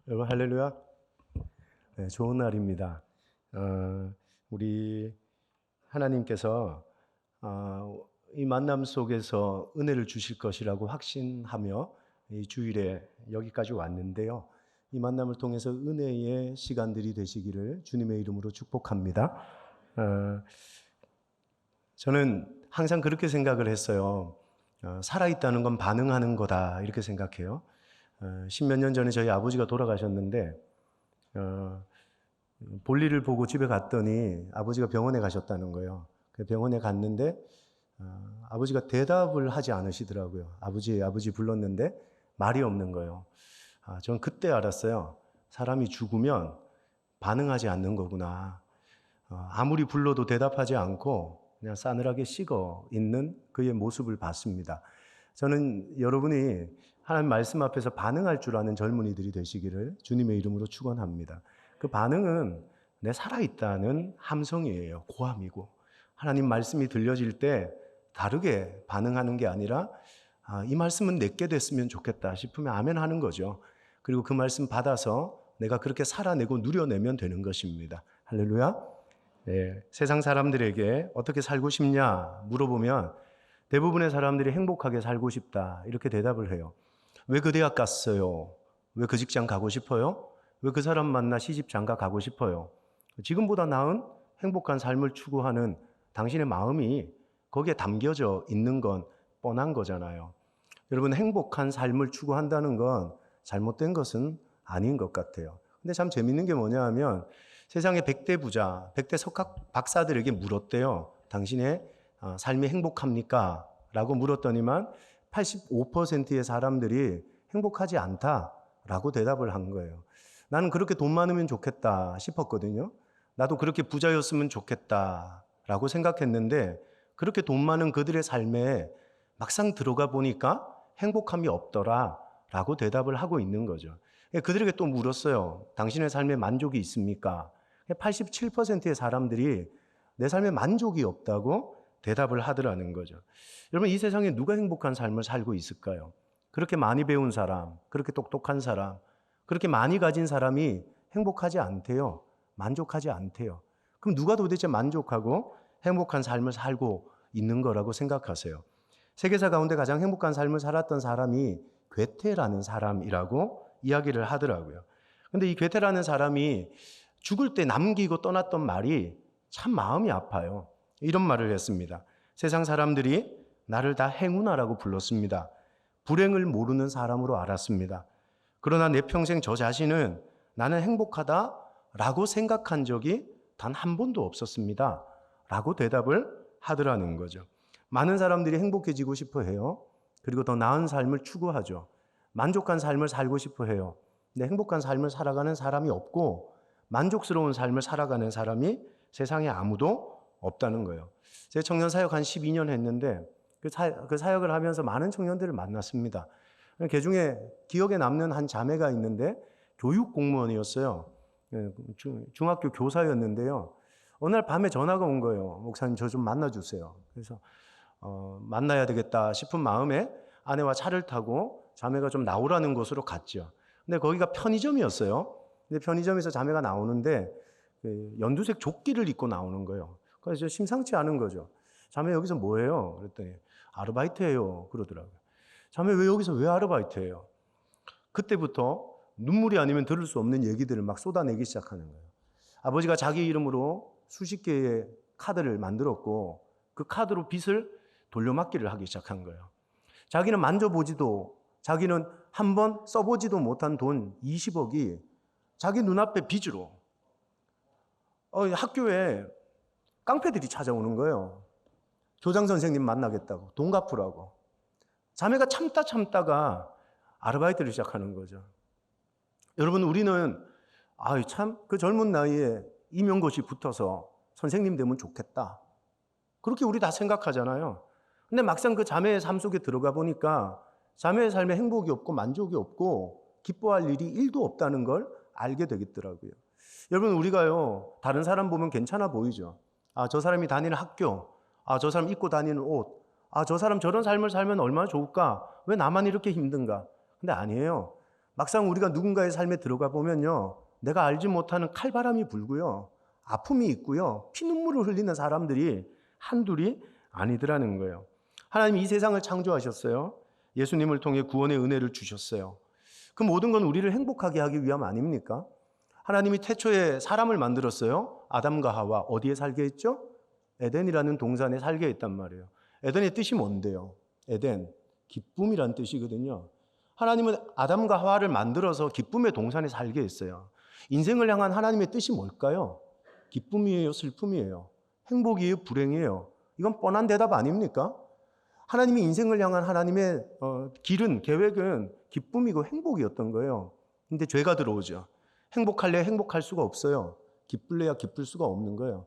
여러분 할렐루야. 네, 좋은 날입니다. 우리 하나님께서 이 만남 속에서 은혜를 주실 것이라고 확신하며 이 주일에 여기까지 왔는데요. 이 만남을 통해서 은혜의 시간들이 되시기를 주님의 이름으로 축복합니다. 저는 항상 그렇게 생각을 했어요. 살아있다는 건 반응하는 거다 이렇게 생각해요. 십몇 년 전에 저희 아버지가 돌아가셨는데 볼일을 보고 집에 갔더니 아버지가 병원에 가셨다는 거예요. 병원에 갔는데 아버지가 대답을 하지 않으시더라고요. 아버지 불렀는데 말이 없는 거예요. 저는 그때 알았어요. 사람이 죽으면 반응하지 않는 거구나. 아무리 불러도 대답하지 않고 그냥 싸늘하게 식어 있는 그의 모습을 봤습니다. 저는 여러분이 하나님 말씀 앞에서 반응할 줄 아는 젊은이들이 되시기를 주님의 이름으로 축원합니다. 그 반응은 내 살아있다는 함성이에요. 고함이고 하나님 말씀이 들려질 때 다르게 반응하는 게 아니라 이 말씀은 내게 됐으면 좋겠다 싶으면 아멘 하는 거죠. 그리고 그 말씀 받아서 내가 그렇게 살아내고 누려내면 되는 것입니다. 할렐루야. 네, 세상 사람들에게 어떻게 살고 싶냐 물어보면 대부분의 사람들이 행복하게 살고 싶다 이렇게 대답을 해요. 왜 그 대학 갔어요? 왜 그 직장 가고 싶어요? 왜 그 사람 만나 시집 장가 가고 싶어요? 지금보다 나은 행복한 삶을 추구하는 당신의 마음이 거기에 담겨져 있는 건 뻔한 거잖아요. 여러분, 행복한 삶을 추구한다는 건 잘못된 것은 아닌 것 같아요. 근데 참 재밌는 게 뭐냐 하면 세상의 100대 부자, 100대 석학 박사들에게 물었대요. 당신의 삶이 행복합니까? 라고 물었더니만 85%의 사람들이 행복하지 않다라고 대답을 한 거예요. 나는 그렇게 돈 많으면 좋겠다 싶었거든요. 나도 그렇게 부자였으면 좋겠다라고 생각했는데 그렇게 돈 많은 그들의 삶에 막상 들어가 보니까 행복함이 없더라라고 대답을 하고 있는 거죠. 그들에게 또 물었어요. 당신의 삶에 만족이 있습니까? 87%의 사람들이 내 삶에 만족이 없다고 대답을 하더라는 거죠. 여러분, 이 세상에 누가 행복한 삶을 살고 있을까요? 그렇게 많이 배운 사람, 그렇게 똑똑한 사람, 그렇게 많이 가진 사람이 행복하지 않대요. 만족하지 않대요. 그럼 누가 도대체 만족하고 행복한 삶을 살고 있는 거라고 생각하세요? 세계사 가운데 가장 행복한 삶을 살았던 사람이 괴테라는 사람이라고 이야기를 하더라고요. 근데 이 괴테라는 사람이 죽을 때 남기고 떠났던 말이 참 마음이 아파요. 이런 말을 했습니다. 세상 사람들이 나를 다 행운아라고 불렀습니다. 불행을 모르는 사람으로 알았습니다. 그러나 내 평생 저 자신은 나는 행복하다라고 생각한 적이 단 한 번도 없었습니다. 라고 대답을 하더라는 거죠. 많은 사람들이 행복해지고 싶어 해요. 그리고 더 나은 삶을 추구하죠. 만족한 삶을 살고 싶어 해요. 근데 행복한 삶을 살아가는 사람이 없고 만족스러운 삶을 살아가는 사람이 세상에 아무도 없다는 거예요. 제 청년 사역 한 12년 했는데 그 사역을 하면서 많은 청년들을 만났습니다. 그 중에 기억에 남는 한 자매가 있는데 교육 공무원이었어요. 중학교 교사였는데요. 어느 날 밤에 전화가 온 거예요. 목사님, 저 좀 만나주세요. 그래서 만나야 되겠다 싶은 마음에 아내와 차를 타고 자매가 좀 나오라는 곳으로 갔죠. 근데 거기가 편의점이었어요. 근데 편의점에서 자매가 나오는데 연두색 조끼를 입고 나오는 거예요. 그래서 심상치 않은 거죠. 자매 여기서 뭐해요? 그랬더니 아르바이트예요. 그러더라고요. 자매 왜 아르바이트예요? 그때부터 눈물이 아니면 들을 수 없는 얘기들을 막 쏟아내기 시작하는 거예요. 아버지가 자기 이름으로 수십 개의 카드를 만들었고 그 카드로 빚을 돌려막기를 하기 시작한 거예요. 자기는 자기는 한 번 써보지도 못한 돈 20억이 자기 눈앞에 빚으로 학교에 깡패들이 찾아오는 거예요. 교장 선생님 만나겠다고, 돈 갚으라고. 자매가 참다가 아르바이트를 시작하는 거죠. 여러분, 우리는 참 그 젊은 나이에 임용고시 붙어서 선생님 되면 좋겠다. 그렇게 우리 다 생각하잖아요. 근데 막상 그 자매의 삶 속에 들어가 보니까 자매의 삶에 행복이 없고 만족이 없고 기뻐할 일이 1도 없다는 걸 알게 되겠더라고요. 여러분, 우리가요, 다른 사람 보면 괜찮아 보이죠. 저 사람이 다니는 학교, 저 사람 입고 다니는 옷, 저 사람 저런 삶을 살면 얼마나 좋을까? 왜 나만 이렇게 힘든가? 근데 아니에요. 막상 우리가 누군가의 삶에 들어가 보면요, 내가 알지 못하는 칼바람이 불고요, 아픔이 있고요, 피눈물을 흘리는 사람들이 한둘이 아니더라는 거예요. 하나님이 이 세상을 창조하셨어요. 예수님을 통해 구원의 은혜를 주셨어요. 그 모든 건 우리를 행복하게 하기 위함 아닙니까? 하나님이 태초에 사람을 만들었어요. 아담과 하와 어디에 살게 했죠? 에덴이라는 동산에 살게 했단 말이에요. 에덴의 뜻이 뭔데요? 에덴, 기쁨이란 뜻이거든요. 하나님은 아담과 하와를 만들어서 기쁨의 동산에 살게 했어요. 인생을 향한 하나님의 뜻이 뭘까요? 기쁨이에요, 슬픔이에요? 행복이에요, 불행이에요? 이건 뻔한 대답 아닙니까? 하나님이 인생을 향한 하나님의 길은, 계획은 기쁨이고 행복이었던 거예요. 근데 죄가 들어오죠. 행복할래 행복할 수가 없어요. 기쁠래야 기쁠 수가 없는 거예요.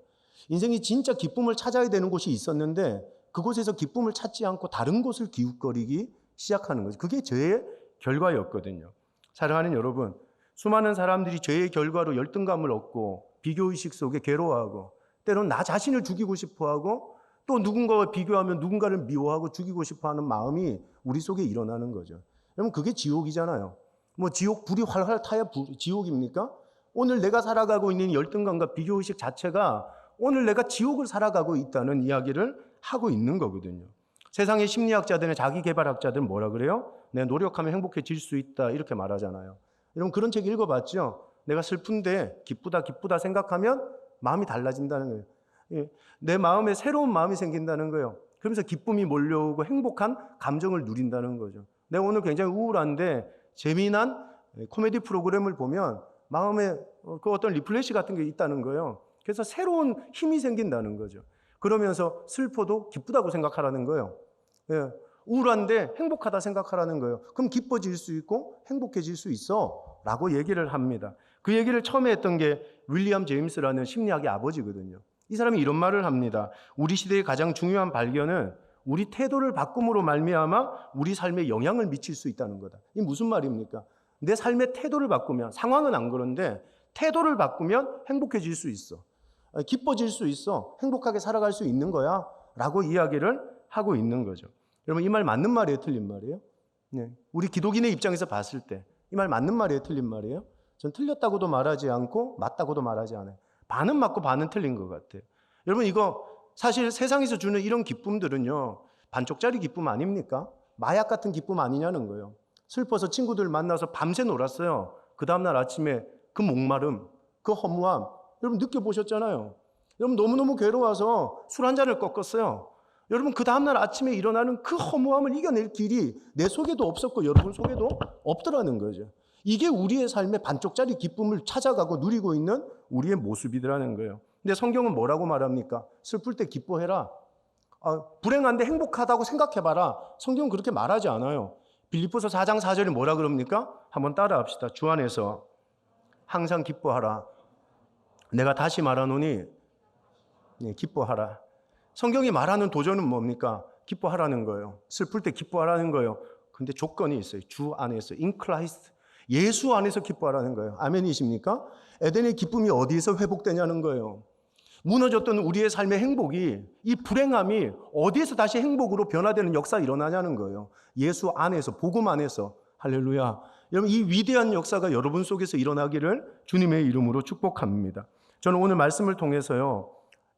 인생이 진짜 기쁨을 찾아야 되는 곳이 있었는데 그곳에서 기쁨을 찾지 않고 다른 곳을 기웃거리기 시작하는 거죠. 그게 죄의 결과였거든요. 사랑하는 여러분, 수많은 사람들이 죄의 결과로 열등감을 얻고 비교의식 속에 괴로워하고 때로는 나 자신을 죽이고 싶어하고 또 누군가와 비교하면 누군가를 미워하고 죽이고 싶어하는 마음이 우리 속에 일어나는 거죠. 여러분, 그게 지옥이잖아요. 뭐 지옥 불이 활활 타야 지옥입니까? 오늘 내가 살아가고 있는 열등감과 비교의식 자체가 오늘 내가 지옥을 살아가고 있다는 이야기를 하고 있는 거거든요. 세상의 심리학자들은, 자기개발학자들은 뭐라 그래요? 내가 노력하면 행복해질 수 있다 이렇게 말하잖아요. 여러분, 그런 책 읽어봤죠? 내가 슬픈데 기쁘다 생각하면 마음이 달라진다는 거예요. 내 마음에 새로운 마음이 생긴다는 거예요. 그러면서 기쁨이 몰려오고 행복한 감정을 누린다는 거죠. 내가 오늘 굉장히 우울한데 재미난 코미디 프로그램을 보면 마음에 그 어떤 리플레시 같은 게 있다는 거예요. 그래서 새로운 힘이 생긴다는 거죠. 그러면서 슬퍼도 기쁘다고 생각하라는 거예요. 예, 우울한데 행복하다 생각하라는 거예요. 그럼 기뻐질 수 있고 행복해질 수 있어 라고 얘기를 합니다. 그 얘기를 처음에 했던 게 윌리엄 제임스라는 심리학의 아버지거든요. 이 사람이 이런 말을 합니다. 우리 시대의 가장 중요한 발견은 우리 태도를 바꿈으로 말미암아 우리 삶에 영향을 미칠 수 있다는 거다. 이게 무슨 말입니까? 내 삶의 태도를 바꾸면, 상황은 안 그런데 태도를 바꾸면 행복해질 수 있어. 기뻐질 수 있어. 행복하게 살아갈 수 있는 거야 라고 이야기를 하고 있는 거죠. 여러분, 이 말 맞는 말이에요, 틀린 말이에요? 네. 우리 기독인의 입장에서 봤을 때 이 말 맞는 말이에요, 틀린 말이에요? 전 틀렸다고도 말하지 않고 맞다고도 말하지 않아요. 반은 맞고 반은 틀린 것 같아요. 여러분, 이거 사실 세상에서 주는 이런 기쁨들은요, 반쪽짜리 기쁨 아닙니까? 마약 같은 기쁨 아니냐는 거예요. 슬퍼서 친구들 만나서 밤새 놀았어요. 그 다음날 아침에 그 목마름, 그 허무함, 여러분 느껴보셨잖아요. 여러분, 너무너무 괴로워서 술 한 잔을 꺾었어요. 여러분, 그 다음날 아침에 일어나는 그 허무함을 이겨낼 길이 내 속에도 없었고 여러분 속에도 없더라는 거죠. 이게 우리의 삶의 반쪽짜리 기쁨을 찾아가고 누리고 있는 우리의 모습이더라는 거예요. 근데 성경은 뭐라고 말합니까? 슬플 때 기뻐해라. 불행한데 행복하다고 생각해봐라. 성경은 그렇게 말하지 않아요. 빌립보서 4장 4절에 뭐라 그럽니까? 한번 따라합시다. 주 안에서 항상 기뻐하라. 내가 다시 말하노니 기뻐하라. 성경이 말하는 도전은 뭡니까? 기뻐하라는 거예요. 슬플 때 기뻐하라는 거예요. 근데 조건이 있어요. 주 안에서, in Christ. 예수 안에서 기뻐하라는 거예요. 아멘이십니까? 에덴의 기쁨이 어디에서 회복되냐는 거예요. 무너졌던 우리의 삶의 행복이, 이 불행함이 어디에서 다시 행복으로 변화되는 역사가 일어나냐는 거예요. 예수 안에서, 복음 안에서. 할렐루야. 여러분, 이 위대한 역사가 여러분 속에서 일어나기를 주님의 이름으로 축복합니다. 저는 오늘 말씀을 통해서요,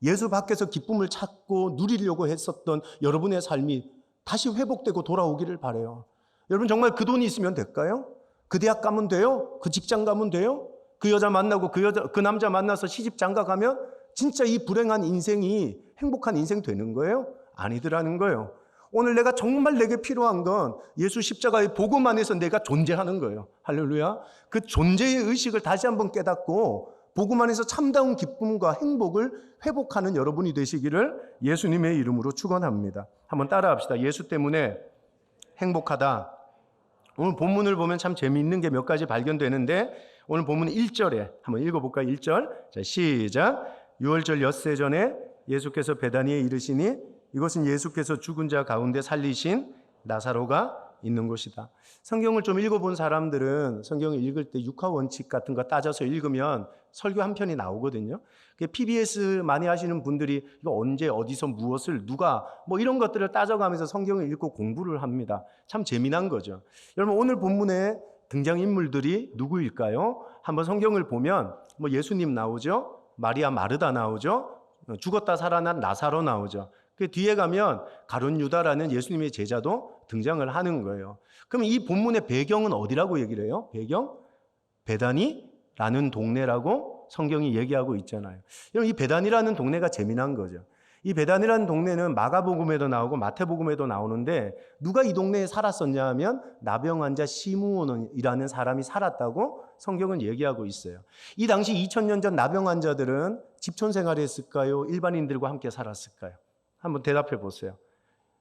예수 밖에서 기쁨을 찾고 누리려고 했었던 여러분의 삶이 다시 회복되고 돌아오기를 바라요. 여러분, 정말 그 돈이 있으면 될까요? 그 대학 가면 돼요? 그 직장 가면 돼요? 그 여자 만나고 그 남자 만나서 시집 장가 가면 진짜 이 불행한 인생이 행복한 인생 되는 거예요? 아니더라는 거예요. 오늘 내가 정말 내게 필요한 건 예수 십자가의 복음 안에서 내가 존재하는 거예요. 할렐루야. 그 존재의 의식을 다시 한번 깨닫고 복음 안에서 참다운 기쁨과 행복을 회복하는 여러분이 되시기를 예수님의 이름으로 축원합니다. 한번 따라합시다. 예수 때문에 행복하다. 오늘 본문을 보면 참 재미있는 게 몇 가지 발견되는데, 오늘 본문 1절에 한번 읽어볼까요? 1절. 자, 시작. 6월절 엿새 전에 예수께서 베다니에 이르시니 이것은 예수께서 죽은 자 가운데 살리신 나사로가 있는 곳이다. 성경을 좀 읽어본 사람들은 성경을 읽을 때 육화 원칙 같은 거 따져서 읽으면 설교 한 편이 나오거든요. PBS 많이 하시는 분들이 이거 언제 어디서 무엇을 누가 뭐 이런 것들을 따져가면서 성경을 읽고 공부를 합니다. 참 재미난 거죠. 여러분, 오늘 본문에 등장인물들이 누구일까요? 한번 성경을 보면 뭐 예수님 나오죠. 마리아 마르다 나오죠. 죽었다 살아난 나사로 나오죠. 그 뒤에 가면 가룟 유다라는 예수님의 제자도 등장을 하는 거예요. 그럼 이 본문의 배경은 어디라고 얘기를 해요? 배경? 베다니라는 동네라고 성경이 얘기하고 있잖아요. 여러분, 이 베다니라는 동네가 재미난 거죠. 이 베다니라는 동네는 마가복음에도 나오고 마태복음에도 나오는데 누가 이 동네에 살았었냐 하면 나병 환자 시므온이라는 사람이 살았다고 성경은 얘기하고 있어요. 이 당시 2000년 전 나병 환자들은 집촌 생활을 했을까요? 일반인들과 함께 살았을까요? 한번 대답해 보세요.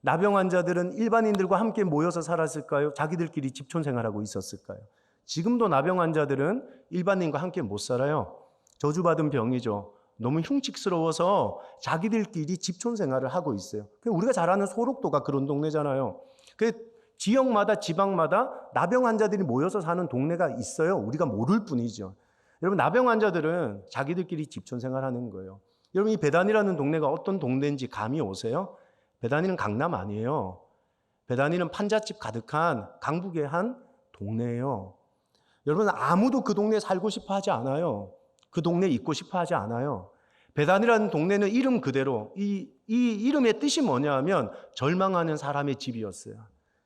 나병 환자들은 일반인들과 함께 모여서 살았을까요? 자기들끼리 집촌 생활하고 있었을까요? 지금도 나병 환자들은 일반인과 함께 못 살아요. 저주받은 병이죠. 너무 흉측스러워서 자기들끼리 집촌 생활을 하고 있어요. 우리가 잘 아는 소록도가 그런 동네잖아요. 그 지역마다 지방마다 나병 환자들이 모여서 사는 동네가 있어요. 우리가 모를 뿐이죠. 여러분, 나병 환자들은 자기들끼리 집촌 생활하는 거예요. 여러분, 이 베다니라는 동네가 어떤 동네인지 감이 오세요? 베다니는 강남 아니에요. 베다니는 판잣집 가득한 강북의 한 동네예요. 여러분, 아무도 그 동네에 살고 싶어 하지 않아요. 그 동네에 있고 싶어 하지 않아요. 베다니라는 동네는 이름 그대로 이 이름의 뜻이 뭐냐 하면 절망하는 사람의 집이었어요.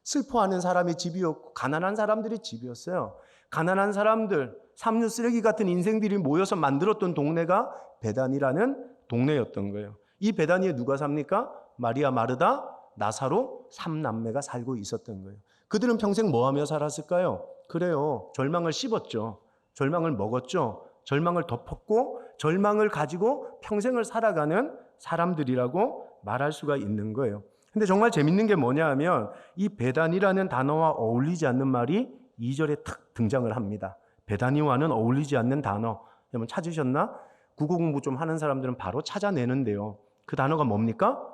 슬퍼하는 사람의 집이었고 가난한 사람들의 집이었어요. 가난한 사람들, 삼류 쓰레기 같은 인생들이 모여서 만들었던 동네가 베다니라는 동네였던 거예요. 이 베다니에 누가 삽니까? 마리아, 마르다, 나사로 3남매가 살고 있었던 거예요. 그들은 평생 뭐 하며 살았을까요? 그래요. 절망을 씹었죠. 절망을 먹었죠. 절망을 덮었고 절망을 가지고 평생을 살아가는 사람들이라고 말할 수가 있는 거예요. 근데 정말 재밌는 게 뭐냐 하면 이 베다니라는 단어와 어울리지 않는 말이 2절에 탁 등장을 합니다. 베다니와는 어울리지 않는 단어. 여러분 찾으셨나? 국어 공부 좀 하는 사람들은 바로 찾아내는데요. 그 단어가 뭡니까?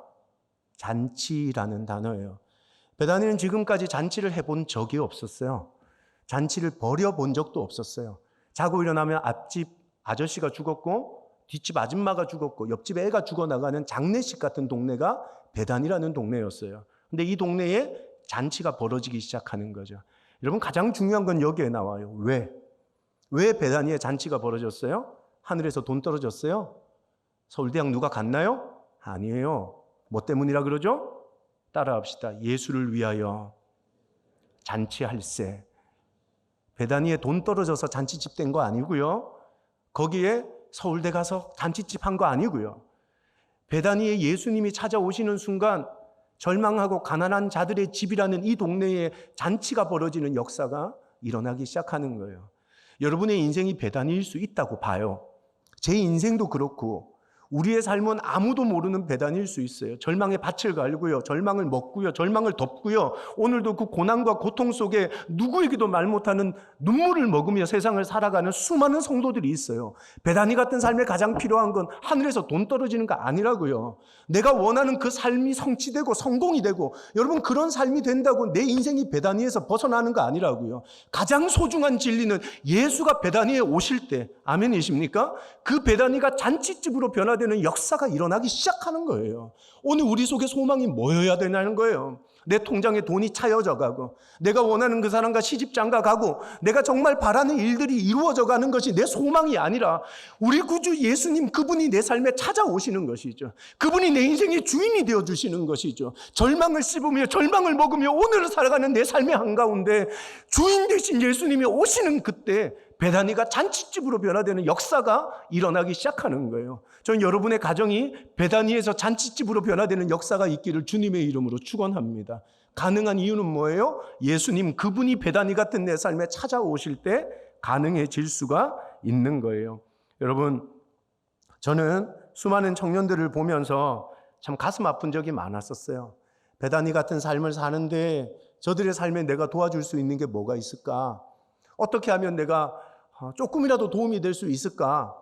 잔치라는 단어예요. 베다니는 지금까지 잔치를 해본 적이 없었어요. 잔치를 벌여본 적도 없었어요. 자고 일어나면 앞집 아저씨가 죽었고 뒷집 아줌마가 죽었고 옆집 애가 죽어나가는 장례식 같은 동네가 베다니라는 동네였어요. 근데 이 동네에 잔치가 벌어지기 시작하는 거죠. 여러분, 가장 중요한 건 여기에 나와요. 왜 베다니에 잔치가 벌어졌어요? 하늘에서 돈 떨어졌어요? 서울대학 누가 갔나요? 아니에요. 뭐 때문이라 그러죠? 따라합시다. 예수를 위하여 잔치할세. 베다니에 돈 떨어져서 잔치집 된 거 아니고요. 거기에 서울대 가서 잔치집 한 거 아니고요. 베다니에 예수님이 찾아오시는 순간 절망하고 가난한 자들의 집이라는 이 동네에 잔치가 벌어지는 역사가 일어나기 시작하는 거예요. 여러분의 인생이 베다니일 수 있다고 봐요. 제 인생도 그렇고 우리의 삶은 아무도 모르는 배단일 수 있어요. 절망의 밭을 갈고요. 절망을 먹고요. 절망을 덮고요. 오늘도 그 고난과 고통 속에 누구에게도 말 못하는 눈물을 먹으며 세상을 살아가는 수많은 성도들이 있어요. 베다니 같은 삶에 가장 필요한 건 하늘에서 돈 떨어지는 거 아니라고요. 내가 원하는 그 삶이 성취되고 성공이 되고 여러분 그런 삶이 된다고 내 인생이 베다니에서 벗어나는 거 아니라고요. 가장 소중한 진리는 예수가 베다니에 오실 때 아멘이십니까? 그 베다니가 잔치집으로 변화되는 역사가 일어나기 시작하는 거예요. 오늘 우리 속에 소망이 뭐여야 되냐는 거예요. 내 통장에 돈이 차여져 가고 내가 원하는 그 사람과 시집장가 가고 내가 정말 바라는 일들이 이루어져 가는 것이 내 소망이 아니라 우리 구주 예수님 그분이 내 삶에 찾아오시는 것이죠. 그분이 내 인생의 주인이 되어주시는 것이죠. 절망을 씹으며 절망을 먹으며 오늘을 살아가는 내 삶의 한가운데 주인 되신 예수님이 오시는 그때 베다니가 잔치집으로 변화되는 역사가 일어나기 시작하는 거예요. 저는 여러분의 가정이 베다니에서 잔치집으로 변화되는 역사가 있기를 주님의 이름으로 축원합니다. 가능한 이유는 뭐예요? 예수님 그분이 베다니 같은 내 삶에 찾아오실 때 가능해질 수가 있는 거예요. 여러분, 저는 수많은 청년들을 보면서 참 가슴 아픈 적이 많았었어요. 베다니 같은 삶을 사는데 저들의 삶에 내가 도와줄 수 있는 게 뭐가 있을까? 어떻게 하면 내가 조금이라도 도움이 될 수 있을까?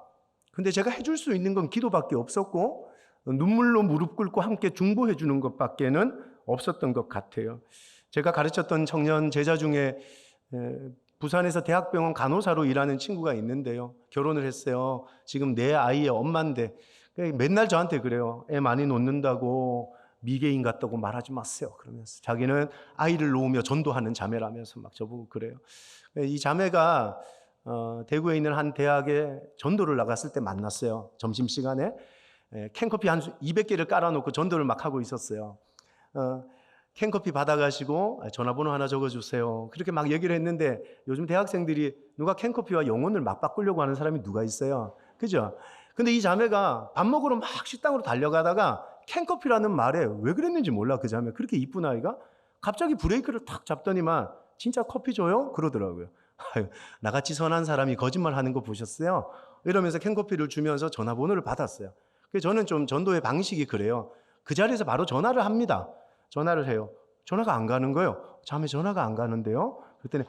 근데 제가 해줄 수 있는 건 기도밖에 없었고 눈물로 무릎 꿇고 함께 중보해 주는 것밖에는 없었던 것 같아요. 제가 가르쳤던 청년 제자 중에 부산에서 대학병원 간호사로 일하는 친구가 있는데요. 결혼을 했어요. 지금 내 아이의 엄마인데 맨날 저한테 그래요. 애 많이 놓는다고 미개인 같다고 말하지 마세요. 그러면서 자기는 아이를 놓으며 전도하는 자매라면서 막 저보고 그래요. 이 자매가 대구에 있는 한 대학에 전도를 나갔을 때 만났어요. 점심시간에 캔커피 한 200개를 깔아놓고 전도를 막 하고 있었어요. 캔커피 받아가시고 전화번호 하나 적어주세요. 그렇게 막 얘기를 했는데 요즘 대학생들이 누가 캔커피와 영혼을 막 바꾸려고 하는 사람이 누가 있어요? 그죠? 근데 이 자매가 밥 먹으러 막 식당으로 달려가다가 캔커피라는 말에 왜 그랬는지 몰라. 그 자매 그렇게 이쁜 아이가 갑자기 브레이크를 탁 잡더니만 진짜 커피 줘요? 그러더라고요. 나같이 선한 사람이 거짓말하는 거 보셨어요? 이러면서 캔커피를 주면서 전화번호를 받았어요. 그래서 저는 좀 전도의 방식이 그래요. 그 자리에서 바로 전화를 합니다. 전화를 해요. 전화가 안 가는 거예요. 자매 전화가 안 가는데요? 그랬더니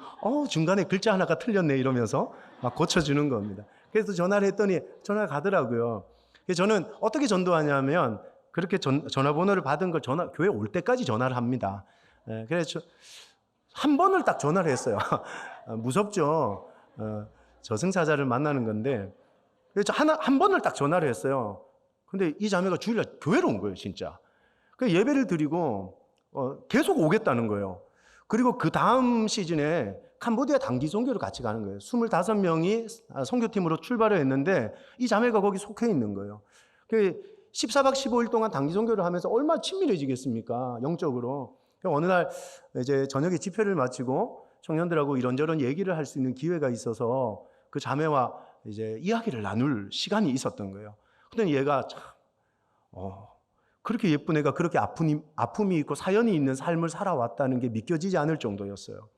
중간에 글자 하나가 틀렸네 이러면서 막 고쳐주는 겁니다. 그래서 전화를 했더니 전화가 가더라고요. 그래서 저는 어떻게 전도하냐면 그렇게 전화번호를 받은 걸 교회 올 때까지 전화를 합니다. 그래서 한 번을 딱 전화를 했어요. 무섭죠. 저승사자를 만나는 건데 그래서 한 번을 딱 전화를 했어요. 근데 이 자매가 주일날 교회로 온 거예요, 진짜. 그 예배를 드리고 계속 오겠다는 거예요. 그리고 그 다음 시즌에 캄보디아 단기 선교를 같이 가는 거예요. 25명이 선교팀으로 출발을 했는데 이 자매가 거기 속해 있는 거예요. 14박 15일 동안 단기 선교를 하면서 얼마나 친밀해지겠습니까? 영적으로. 어느 날 이제 저녁에 집회를 마치고 청년들하고 이런저런 얘기를 할 수 있는 기회가 있어서 그 자매와 이제 이야기를 나눌 시간이 있었던 거예요. 근데 얘가 참, 그렇게 예쁜 애가 그렇게 아픔이 있고 사연이 있는 삶을 살아왔다는 게 믿겨지지 않을 정도였어요.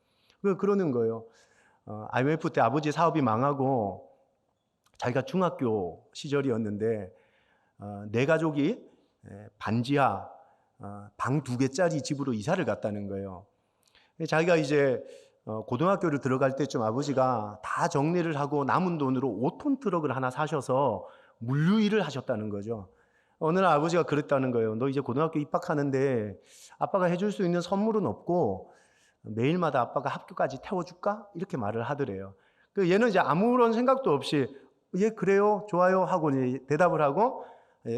그러는 거예요. IMF 때 아버지 사업이 망하고 자기가 중학교 시절이었는데 내 가족이 반지하 방 2개짜리 집으로 이사를 갔다는 거예요. 자기가 이제 고등학교를 들어갈 때쯤 아버지가 다 정리를 하고 남은 돈으로 5톤 트럭을 하나 사셔서 물류 일을 하셨다는 거죠. 어느 날 아버지가 그랬다는 거예요. 너 이제 고등학교 입학하는데 아빠가 해줄 수 있는 선물은 없고 매일마다 아빠가 학교까지 태워줄까? 이렇게 말을 하더래요. 얘는 이제 아무런 생각도 없이 예 그래요 좋아요 하고 이제 대답을 하고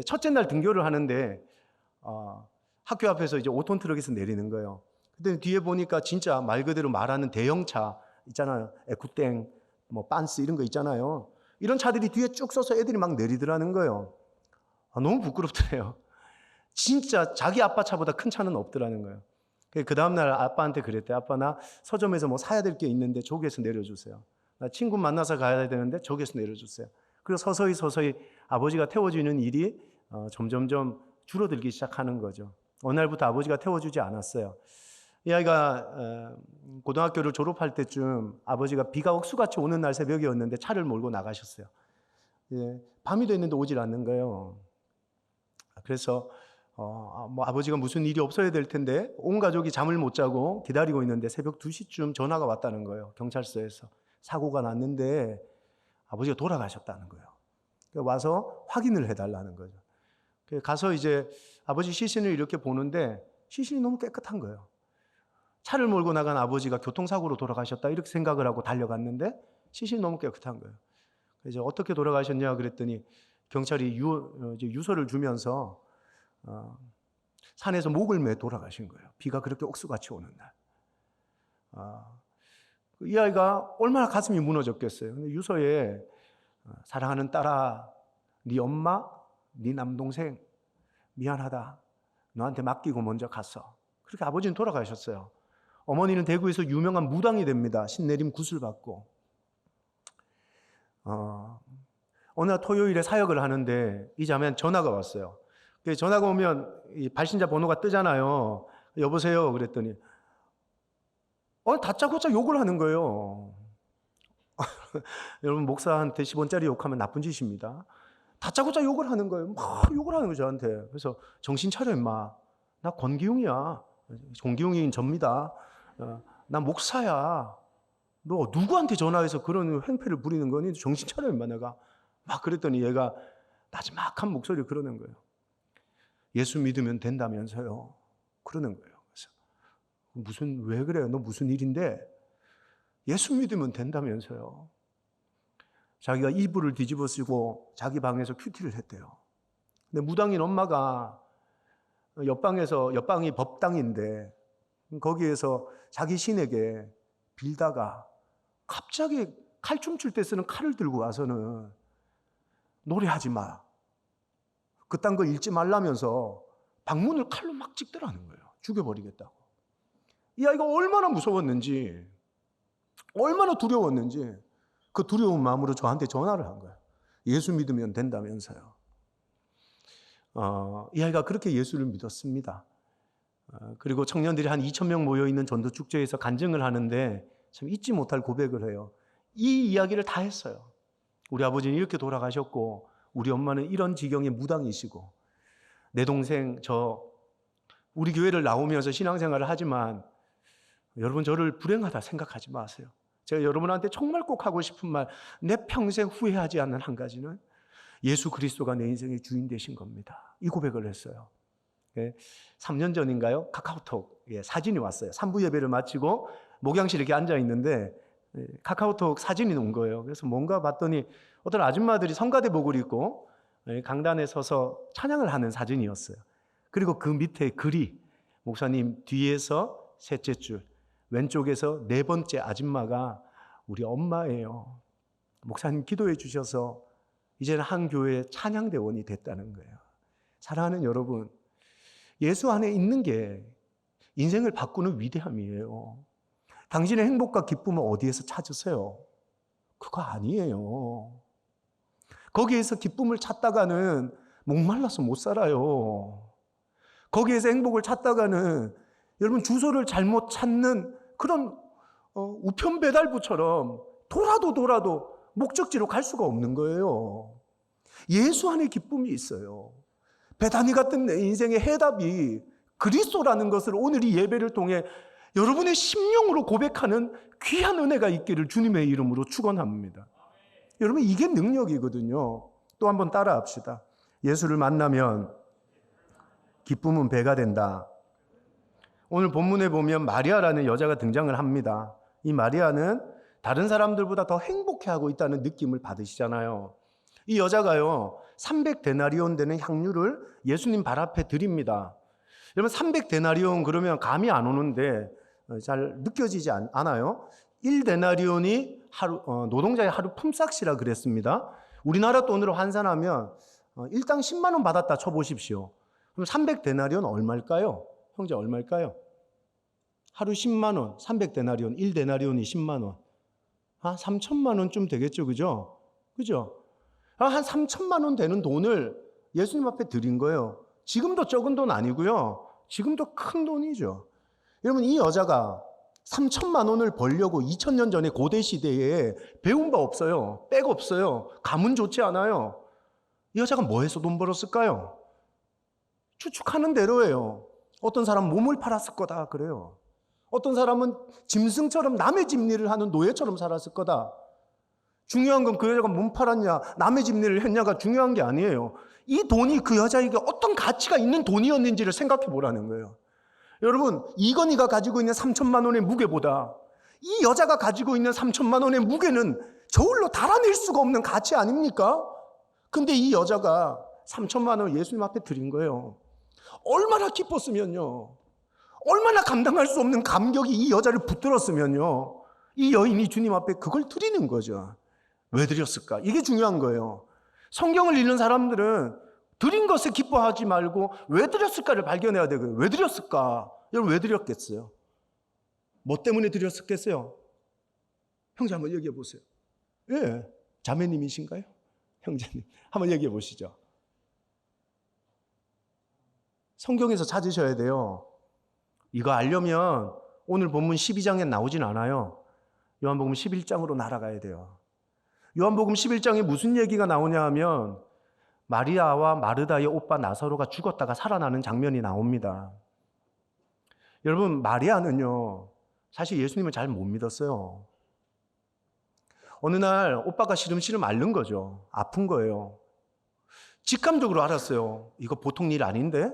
첫째 날 등교를 하는데 학교 앞에서 이제 5톤 트럭에서 내리는 거예요. 근데 뒤에 보니까 진짜 말 그대로 말하는 대형차 있잖아요. 에쿠땡, 뭐 빤스 이런 거 있잖아요. 이런 차들이 뒤에 쭉 서서 애들이 막 내리더라는 거예요. 너무 부끄럽더래요. 진짜 자기 아빠 차보다 큰 차는 없더라는 거예요. 그 다음날 아빠한테 그랬대. 아빠 나 서점에서 뭐 사야 될 게 있는데 저기에서 내려주세요. 나 친구 만나서 가야 되는데 저기에서 내려주세요. 그리고 서서히 아버지가 태워주는 일이 점점점 줄어들기 시작하는 거죠. 어느 날부터 아버지가 태워주지 않았어요. 이 아이가 고등학교를 졸업할 때쯤 아버지가 비가 억수같이 오는 날 새벽이었는데 차를 몰고 나가셨어요. 밤이 됐는데 오질 않는 거예요. 그래서 뭐 아버지가 무슨 일이 없어야 될 텐데 온 가족이 잠을 못 자고 기다리고 있는데 새벽 2시쯤 전화가 왔다는 거예요. 경찰서에서 사고가 났는데 아버지가 돌아가셨다는 거예요. 와서 확인을 해달라는 거죠. 가서 이제 아버지 시신을 이렇게 보는데 시신이 너무 깨끗한 거예요. 차를 몰고 나간 아버지가 교통사고로 돌아가셨다 이렇게 생각을 하고 달려갔는데 시신이 너무 깨끗한 거예요. 그래서 어떻게 돌아가셨냐 그랬더니 경찰이 유서를 주면서 산에서 목을 매 돌아가신 거예요. 비가 그렇게 옥수같이 오는 날. 이 아이가 얼마나 가슴이 무너졌겠어요. 근데 유서에 사랑하는 딸아, 네 엄마, 네 남동생 미안하다. 너한테 맡기고 먼저 갔어. 그렇게 아버지는 돌아가셨어요. 어머니는 대구에서 유명한 무당이 됩니다. 신내림 굿을 받고. 어느 날 토요일에 사역을 하는데 이 자매한테 전화가 왔어요. 전화가 오면 이 발신자 번호가 뜨잖아요. 여보세요 그랬더니 다짜고짜 욕을 하는 거예요. 여러분 목사한테 10원짜리 욕하면 나쁜 짓입니다. 다짜고짜 욕을 하는 거예요. 막 욕을 하는 거예요 저한테. 그래서 정신 차려 임마. 나 권기웅이야. 권기웅인 접니다. 나 목사야. 너 누구한테 전화해서 그런 행패를 부리는 거니? 정신 차려 임마 내가. 막 그랬더니 얘가 나지막한 목소리로 그러는 거예요. 예수 믿으면 된다면서요. 그러는 거예요. 그래서 왜 그래요? 너 무슨 일인데? 예수 믿으면 된다면서요. 자기가 이불을 뒤집어 쓰고 자기 방에서 큐티를 했대요. 근데 무당인 엄마가 옆방이 법당인데 거기에서 자기 신에게 빌다가 갑자기 칼춤 출 때 쓰는 칼을 들고 와서는 노래하지 마, 그딴 거 읽지 말라면서 방문을 칼로 막 찍더라는 거예요. 죽여버리겠다고. 이 아이가 얼마나 무서웠는지, 얼마나 두려웠는지 그 두려운 마음으로 저한테 전화를 한 거예요. 예수 믿으면 된다면서요. 이 아이가 그렇게 예수를 믿었습니다. 그리고 청년들이 한 2,000명 모여있는 전도축제에서 간증을 하는데 참 잊지 못할 고백을 해요. 이 이야기를 다 했어요. 우리 아버지는 이렇게 돌아가셨고 우리 엄마는 이런 지경의 무당이시고 내 동생 우리 교회를 나오면서 신앙생활을 하지만 여러분 저를 불행하다 생각하지 마세요. 제가 여러분한테 정말 꼭 하고 싶은 말, 내 평생 후회하지 않는 한 가지는 예수 그리스도가 내 인생의 주인 되신 겁니다. 이 고백을 했어요. 3년 전인가요? 카카오톡 사진이 왔어요. 3부 예배를 마치고 목양실에 이렇게 앉아 있는데 카카오톡 사진이 온 거예요. 그래서 뭔가 봤더니 어떤 아줌마들이 성가대복을 입고 강단에 서서 찬양을 하는 사진이었어요. 그리고 그 밑에 글이 목사님 뒤에서 셋째 줄, 왼쪽에서 네 번째 아줌마가 우리 엄마예요. 목사님 기도해 주셔서 이제는 한 교회의 찬양대원이 됐다는 거예요. 사랑하는 여러분, 예수 안에 있는 게 인생을 바꾸는 위대함이에요. 당신의 행복과 기쁨을 어디에서 찾으세요? 그거 아니에요. 거기에서 기쁨을 찾다가는 목말라서 못 살아요. 거기에서 행복을 찾다가는 여러분 주소를 잘못 찾는 그런 우편 배달부처럼 돌아도 목적지로 갈 수가 없는 거예요. 예수 안에 기쁨이 있어요. 베다니 같은 내 인생의 해답이 그리스도라는 것을 오늘 이 예배를 통해 여러분의 심령으로 고백하는 귀한 은혜가 있기를 주님의 이름으로 축원합니다. 여러분 이게 능력이거든요. 또 한번 따라 합시다. 예수를 만나면 기쁨은 배가 된다. 오늘 본문에 보면 마리아라는 여자가 등장을 합니다. 이 마리아는 다른 사람들보다 더 행복해하고 있다는 느낌을 받으시잖아요. 이 여자가요 300데나리온 되는 향유를 예수님 발 앞에 드립니다. 여러분 300데나리온 그러면 감이 안 오는데 잘 느껴지지 않아요? 1데나리온이 노동자의 하루 품삯이라 그랬습니다. 우리나라 돈으로 환산하면 일당 10만 원 받았다 쳐보십시오. 그럼 300데나리온 얼마일까요? 형제 얼마일까요? 하루 10만 원, 300데나리온, 1데나리온이 10만 원. 3천만 원쯤 되겠죠, 그죠? 그죠? 한 3천만 원 되는 돈을 예수님 앞에 드린 거예요. 지금도 적은 돈 아니고요. 지금도 큰 돈이죠. 여러분 이 여자가 3천만 원을 벌려고 2000년 전에 고대 시대에 배운 바 없어요. 백 없어요. 가문 좋지 않아요. 이 여자가 뭐 해서 돈 벌었을까요? 추측하는 대로예요. 어떤 사람은 몸을 팔았을 거다 그래요. 어떤 사람은 짐승처럼 남의 집일을 하는 노예처럼 살았을 거다. 중요한 건 그 여자가 몸 팔았냐 남의 집일을 했냐가 중요한 게 아니에요. 이 돈이 그 여자에게 어떤 가치가 있는 돈이었는지를 생각해 보라는 거예요. 여러분 이건희가 가지고 있는 3천만 원의 무게보다 이 여자가 가지고 있는 3천만 원의 무게는 저울로 달아낼 수가 없는 가치 아닙니까? 근데 이 여자가 3천만 원을 예수님 앞에 드린 거예요. 얼마나 기뻤으면요. 얼마나 감당할 수 없는 감격이 이 여자를 붙들었으면요. 이 여인이 주님 앞에 그걸 드리는 거죠. 왜 드렸을까? 이게 중요한 거예요. 성경을 읽는 사람들은 드린 것에 기뻐하지 말고 왜 드렸을까를 발견해야 되거든요. 왜 드렸을까? 여러분 왜 드렸겠어요? 뭐 때문에 드렸었겠어요? 형제 한번 얘기해 보세요. 예, 자매님이신가요? 형제님 한번 얘기해 보시죠. 성경에서 찾으셔야 돼요. 이거 알려면 오늘 본문 12장에 나오진 않아요. 요한복음 11장으로 날아가야 돼요. 요한복음 11장에 무슨 얘기가 나오냐 하면 마리아와 마르다의 오빠 나사로가 죽었다가 살아나는 장면이 나옵니다. 여러분 마리아는요 사실 예수님을 잘 못 믿었어요. 어느 날 오빠가 시름시름 앓는 거죠. 아픈 거예요. 직감적으로 알았어요. 이거 보통 일 아닌데?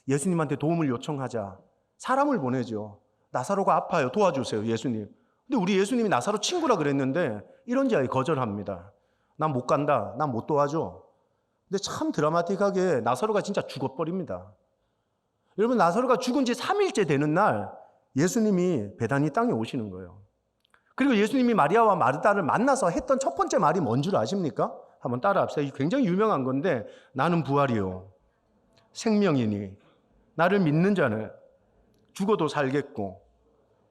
예수님한테 도움을 요청하자. 사람을 보내죠. 나사로가 아파요. 도와주세요 예수님. 근데 우리 예수님이 나사로 친구라 그랬는데 이런지 아예 거절합니다. 난 못 간다. 난 못 도와줘. 근데 참 드라마틱하게 나사로가 진짜 죽어버립니다. 여러분, 나사로가 죽은 지 3일째 되는 날 예수님이 베다니 땅에 오시는 거예요. 그리고 예수님이 마리아와 마르다를 만나서 했던 첫 번째 말이 뭔 줄 아십니까? 한번 따라합시다. 이게 굉장히 유명한 건데, 나는 부활이요 생명이니 나를 믿는 자는 죽어도 살겠고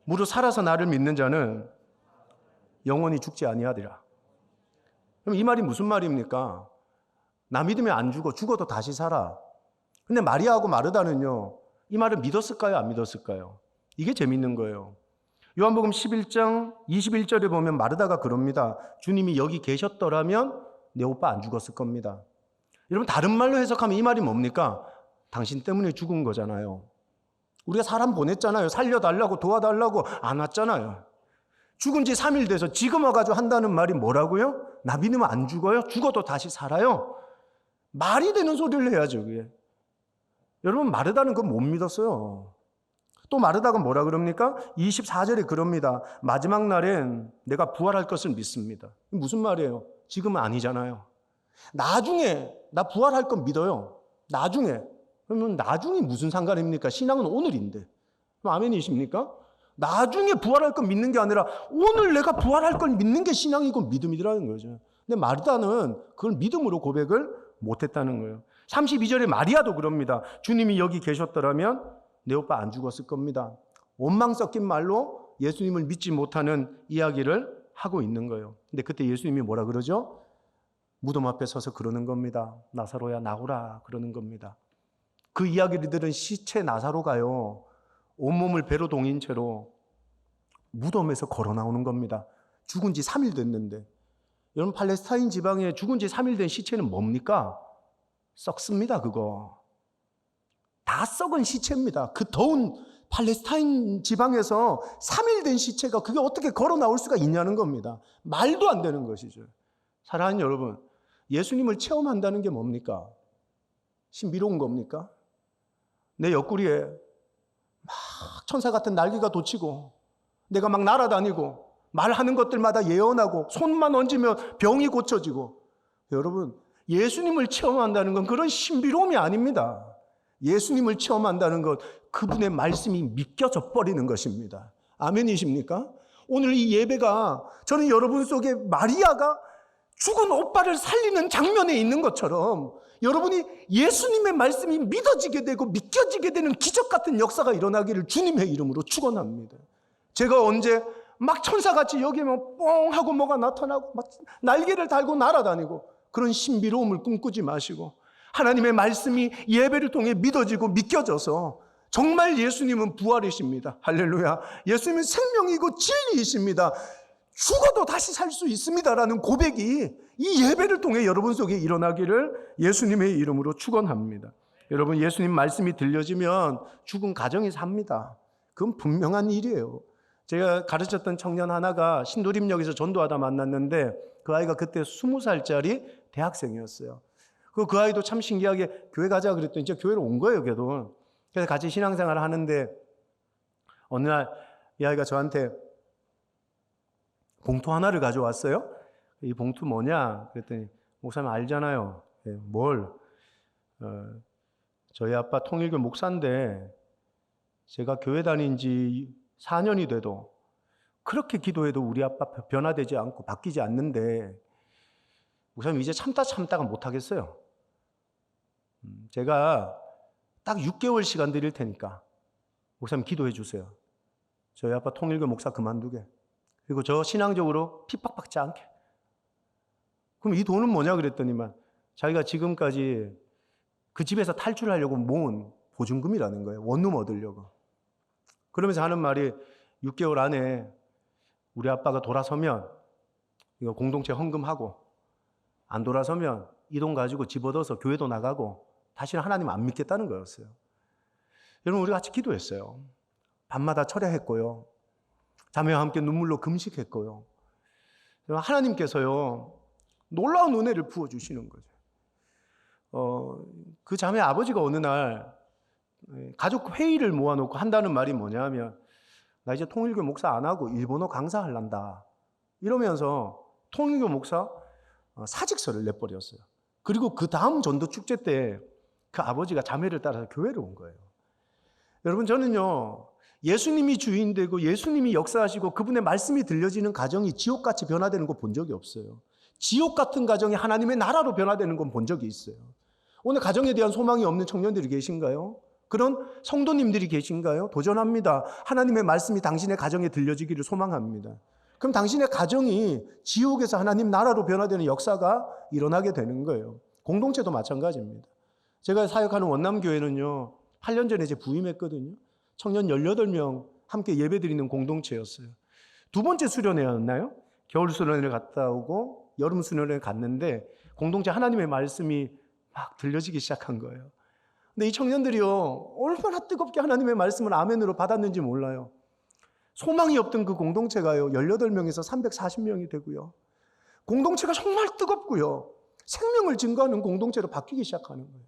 무릇 살아서 나를 믿는 자는 영원히 죽지 아니하리라. 그럼 이 말이 무슨 말입니까? 나 믿으면 안 죽어, 죽어도 다시 살아. 근데 마리아하고 마르다는요, 이 말을 믿었을까요, 안 믿었을까요? 이게 재밌는 거예요. 요한복음 11장 21절에 보면 마르다가 그럽니다. 주님이 여기 계셨더라면 내 오빠 안 죽었을 겁니다. 여러분, 다른 말로 해석하면 이 말이 뭡니까? 당신 때문에 죽은 거잖아요. 우리가 사람 보냈잖아요. 살려달라고, 도와달라고. 안 왔잖아요. 죽은 지 3일 돼서 지금 와가지고 한다는 말이 뭐라고요? 나 믿으면 안 죽어요? 죽어도 다시 살아요? 말이 되는 소리를 해야죠, 그게. 여러분, 마르다는 그거 못 믿었어요. 또 마르다가 뭐라 그럽니까? 24절에 그럽니다. 마지막 날엔 내가 부활할 것을 믿습니다. 무슨 말이에요? 지금은 아니잖아요. 나중에 나 부활할 건 믿어요. 나중에. 그러면 나중이 무슨 상관입니까? 신앙은 오늘인데. 아멘이십니까? 나중에 부활할 건 믿는 게 아니라 오늘 내가 부활할 걸 믿는 게 신앙이고 믿음이라는 거죠. 근데 마르다는 그걸 믿음으로 고백을 못했다는 거예요. 32절에 마리아도 그럽니다. 주님이 여기 계셨더라면 내 오빠 안 죽었을 겁니다. 원망 섞인 말로 예수님을 믿지 못하는 이야기를 하고 있는 거예요. 근데 그때 예수님이 뭐라 그러죠? 무덤 앞에 서서 그러는 겁니다. 나사로야 나오라 그러는 겁니다. 그 이야기를 들은 시체 나사로가요, 온몸을 배로 동인 채로 무덤에서 걸어 나오는 겁니다. 죽은 지 3일 됐는데. 여러분, 팔레스타인 지방에 죽은 지 3일 된 시체는 뭡니까? 썩습니다. 그거 다 썩은 시체입니다. 그 더운 팔레스타인 지방에서 3일 된 시체가 그게 어떻게 걸어 나올 수가 있냐는 겁니다. 말도 안 되는 것이죠. 사랑하는 여러분, 예수님을 체험한다는 게 뭡니까? 신비로운 겁니까? 내 옆구리에 막 천사 같은 날개가 돋치고 내가 막 날아다니고 말하는 것들마다 예언하고 손만 얹으면 병이 고쳐지고. 여러분, 예수님을 체험한다는 건 그런 신비로움이 아닙니다. 예수님을 체험한다는 것, 그분의 말씀이 믿겨져 버리는 것입니다. 아멘이십니까? 오늘 이 예배가 저는 여러분 속에 마리아가 죽은 오빠를 살리는 장면에 있는 것처럼 여러분이 예수님의 말씀이 믿어지게 되고 믿겨지게 되는 기적 같은 역사가 일어나기를 주님의 이름으로 축원합니다. 제가 언제 막 천사같이 여기면 뻥 하고 뭐가 나타나고 막 날개를 달고 날아다니고 그런 신비로움을 꿈꾸지 마시고 하나님의 말씀이 예배를 통해 믿어지고 믿겨져서 정말 예수님은 부활이십니다. 할렐루야. 예수님은 생명이고 진리이십니다. 죽어도 다시 살 수 있습니다라는 고백이 이 예배를 통해 여러분 속에 일어나기를 예수님의 이름으로 축원합니다. 여러분, 예수님 말씀이 들려지면 죽은 가정이 삽니다. 그건 분명한 일이에요. 제가 가르쳤던 청년 하나가 신도림역에서 전도하다 만났는데 그 아이가 그때 20살짜리 대학생이었어요. 그 아이도 참 신기하게 교회 가자 그랬더니 이제 교회로 온 거예요, 걔도. 그래서 같이 신앙생활을 하는데 어느 날 이 아이가 저한테 봉투 하나를 가져왔어요. 이 봉투 뭐냐? 그랬더니 목사님 알잖아요. 뭘? 저희 아빠 통일교 목사인데 제가 교회 다닌 지 4년이 돼도 그렇게 기도해도 우리 아빠 변화되지 않고 바뀌지 않는데 목사님 이제 참다가 못하겠어요. 제가 딱 6개월 시간 드릴 테니까 목사님 기도해 주세요. 저희 아빠 통일교 목사 그만두게. 그리고 저 신앙적으로 핍박받지 않게. 그럼 이 돈은 뭐냐 그랬더니만 자기가 지금까지 그 집에서 탈출하려고 모은 보증금이라는 거예요. 원룸 얻으려고. 그러면서 하는 말이 6개월 안에 우리 아빠가 돌아서면 이거 공동체 헌금하고 안 돌아서면 이 돈 가지고 집 얻어서 교회도 나가고 다시는 하나님 안 믿겠다는 거였어요. 여러분, 우리 같이 기도했어요. 밤마다 철야했고요. 자매와 함께 눈물로 금식했고요. 하나님께서요, 놀라운 은혜를 부어주시는 거죠. 그 자매 아버지가 어느 날 가족 회의를 모아놓고 한다는 말이 뭐냐면 나 이제 통일교 목사 안 하고 일본어 강사하란다. 이러면서 통일교 목사 사직서를 내버렸어요. 그리고 그 다음 전도 축제 때 그 아버지가 자매를 따라서 교회를 온 거예요. 여러분, 저는요, 예수님이 주인 되고 예수님이 역사하시고 그분의 말씀이 들려지는 가정이 지옥같이 변화되는 거 본 적이 없어요. 지옥 같은 가정이 하나님의 나라로 변화되는 건 본 적이 있어요. 오늘 가정에 대한 소망이 없는 청년들이 계신가요? 그런 성도님들이 계신가요? 도전합니다. 하나님의 말씀이 당신의 가정에 들려지기를 소망합니다. 그럼 당신의 가정이 지옥에서 하나님 나라로 변화되는 역사가 일어나게 되는 거예요. 공동체도 마찬가지입니다. 제가 사역하는 원남교회는요, 8년 전에 이제 부임했거든요. 청년 18명 함께 예배드리는 공동체였어요. 두 번째 수련회였나요? 겨울 수련회를 갔다 오고 여름 수련회를 갔는데 공동체 하나님의 말씀이 막 들려지기 시작한 거예요. 근데 이 청년들이요, 얼마나 뜨겁게 하나님의 말씀을 아멘으로 받았는지 몰라요. 소망이 없던 그 공동체가요, 18명에서 340명이 되고요. 공동체가 정말 뜨겁고요. 생명을 증거하는 공동체로 바뀌기 시작하는 거예요.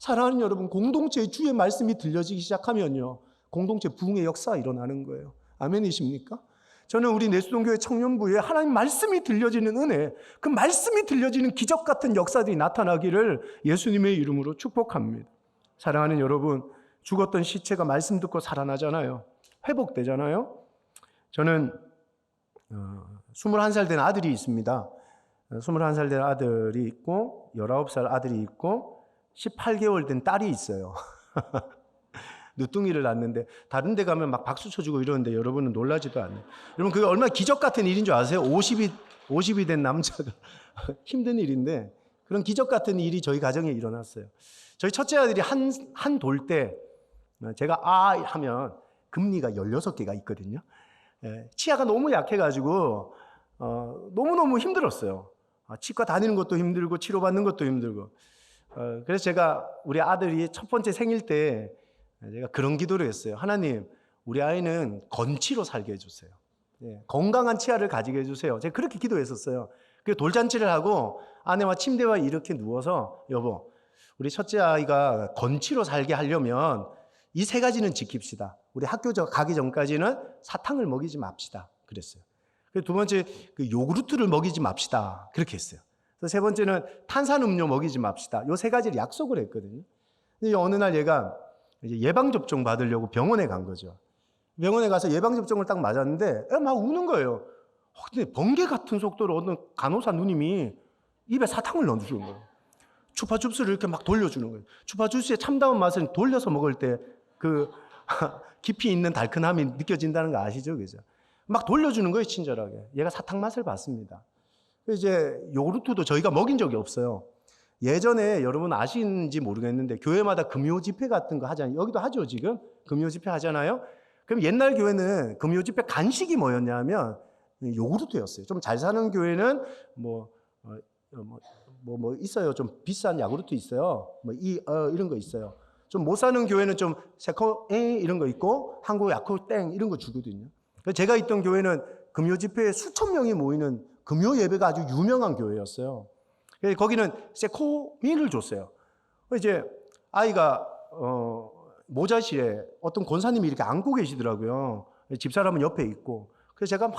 사랑하는 여러분, 공동체의 주의 말씀이 들려지기 시작하면요, 공동체 부흥의 역사가 일어나는 거예요. 아멘이십니까? 저는 우리 내수동교회 청년부에 하나님 말씀이 들려지는 은혜, 그 말씀이 들려지는 기적 같은 역사들이 나타나기를 예수님의 이름으로 축복합니다. 사랑하는 여러분, 죽었던 시체가 말씀 듣고 살아나잖아요. 회복되잖아요. 저는 21살 된 아들이 있습니다. 21살 된 아들이 있고 19살 아들이 있고 18개월 된 딸이 있어요. 늦둥이를 낳는데 다른 데 가면 막 박수 쳐주고 이러는데 여러분은 놀라지도 않아요. 여러분, 그게 얼마나 기적 같은 일인 줄 아세요? 50이 된 남자가 힘든 일인데 그런 기적 같은 일이 저희 가정에 일어났어요. 저희 첫째 아들이 한 돌 때 제가 하면 금니가 16개가 있거든요. 치아가 너무 약해가지고 너무너무 힘들었어요. 치과 다니는 것도 힘들고 치료받는 것도 힘들고. 그래서 제가 우리 아들이 첫 번째 생일 때 제가 그런 기도를 했어요. 하나님, 우리 아이는 건치로 살게 해주세요. 건강한 치아를 가지게 해주세요. 제가 그렇게 기도했었어요. 그래서 돌잔치를 하고 아내와 침대와 이렇게 누워서 여보, 우리 첫째 아이가 건치로 살게 하려면 이 세 가지는 지킵시다. 우리 학교 가기 전까지는 사탕을 먹이지 맙시다. 그랬어요. 그리고 두 번째, 그 요구르트를 먹이지 맙시다. 그렇게 했어요. 그래서 세 번째는 탄산음료 먹이지 맙시다. 요 세 가지를 약속을 했거든요. 근데 어느 날 얘가 이제 예방접종 받으려고 병원에 간 거죠. 병원에 가서 예방접종을 딱 맞았는데 막 우는 거예요. 근데 번개 같은 속도로 어느 간호사 누님이 입에 사탕을 넣어주는 거예요. 추파춥스를 이렇게 막 돌려주는 거예요. 추파춥스의 참다운 맛은 돌려서 먹을 때 그 깊이 있는 달큰함이 느껴진다는 거 아시죠? 그죠? 막 돌려주는 거예요, 친절하게. 얘가 사탕 맛을 봤습니다. 이제 요구르트도 저희가 먹인 적이 없어요. 예전에 여러분 아시는지 모르겠는데 교회마다 금요 집회 같은 거 하잖아요. 여기도 하죠, 지금. 금요 집회 하잖아요. 그럼 옛날 교회는 금요 집회 간식이 뭐였냐면 요구르트였어요. 좀 잘 사는 교회는 뭐 있어요. 좀 비싼 야구르트 있어요. 이런 거 있어요. 좀 못 사는 교회는 좀 세코 이런 거 있고 한국 야쿠 땡 이런 거 주거든요. 제가 있던 교회는 금요 집회에 수천 명이 모이는 금요 예배가 아주 유명한 교회였어요. 거기는 세코미를 줬어요. 이제 아이가 모자실에 어떤 권사님이 이렇게 앉고 계시더라고요. 집사람은 옆에 있고. 그래서 제가 막